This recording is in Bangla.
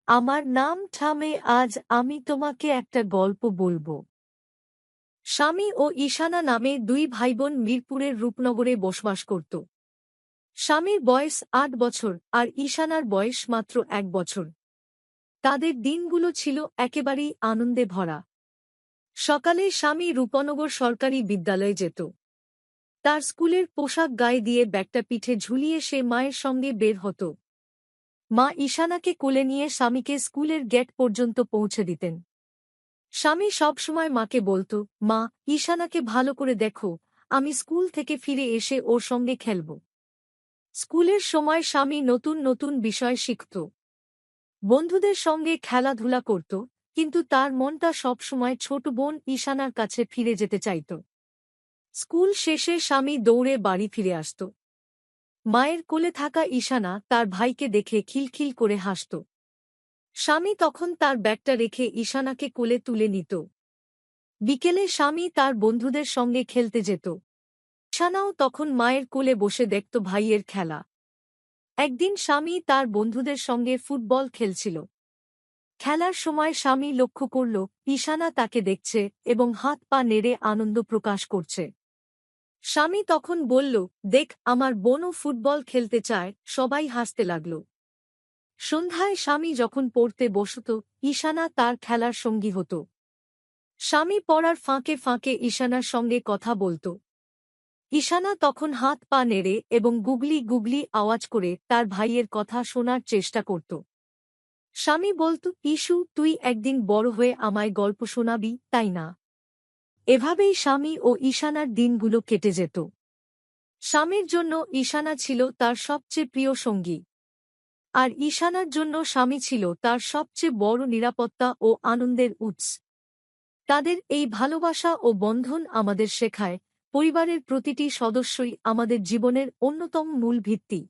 আমার নাম ঠামে। আজ আমি তোমাকে একটা গল্প বলবো। স্বামী ও ঈশানা নামে দুই ভাইবোন মিরপুরের রূপনগরে বসবাস করত। স্বামীর বয়স ৮ বছর আর ঈশানার বয়স মাত্র ১ বছর। তাদের দিনগুলো ছিল একেবারেই আনন্দে ভরা। সকালে স্বামী রূপনগর সরকারি বিদ্যালয়ে যেত। তার স্কুলের পোশাক গায়ে দিয়ে ব্যাগটা পিঠে ঝুলিয়ে সে মায়ের সঙ্গে বের হতো। মা ঈশানাকে কোলে নিয়ে স্বামীকে স্কুলের গেট পর্যন্ত পৌঁছে দিতেন। স্বামী সবসময় মাকে বলত, মা, ঈশানাকে ভালো করে দেখো, আমি স্কুল থেকে ফিরে এসে ওর সঙ্গে খেলব। স্কুলের সময় স্বামী নতুন নতুন বিষয় শিখত, বন্ধুদের সঙ্গে খেলাধুলা করত, কিন্তু তার মনটা সবসময় ছোট বোন ঈশানার কাছে ফিরে যেতে চাইত। স্কুল শেষে স্বামী দৌড়ে বাড়ি ফিরে আসত। মায়ের কোলে থাকা ঈশানা তার ভাইকে দেখে খিলখিল করে হাসত। স্বামী তখন তার ব্যাগটা রেখে ঈশানাকে কোলে তুলে নিত। বিকেলে স্বামী তার বন্ধুদের সঙ্গে খেলতে যেত। ঈশানাও তখন মায়ের কোলে বসে দেখত ভাইয়ের খেলা। একদিন স্বামী তার বন্ধুদের সঙ্গে ফুটবল খেলছিল। খেলার সময় স্বামী লক্ষ্য করল ঈশানা তাকে দেখছে এবং হাত পা নেড়ে আনন্দ প্রকাশ করছে। স্বামী তখন বলল, দেখ, আমার বোনও ফুটবল খেলতে চায়। সবাই হাসতে লাগল। সন্ধ্যায় স্বামী যখন পড়তে বসত, ঈশানা তার খেলার সঙ্গী হতো। স্বামী পড়ার ফাঁকে ফাঁকে ঈশানার সঙ্গে কথা বলত। ঈশানা তখন হাত পা নেড়ে এবং গুগলি গুগলি আওয়াজ করে তার ভাইয়ের কথা শোনার চেষ্টা করত। স্বামী বলত, ইস্যু, তুই একদিন বড় হয়ে আমায় গল্প শোনাবি, তাই না? এভাবেই স্বামী ও ঈশানার দিনগুলো কেটে যেত। স্বামীর জন্য ঈশানা ছিল তার সবচেয়ে প্রিয় সঙ্গী, আর ঈশানার জন্য স্বামী ছিল তার সবচেয়ে বড় নিরাপত্তা ও আনন্দের উৎস। তাদের এই ভালোবাসা ও বন্ধন আমাদের শেখায়, পরিবারের প্রতিটি সদস্যই আমাদের জীবনের অন্যতম মূল ভিত্তি।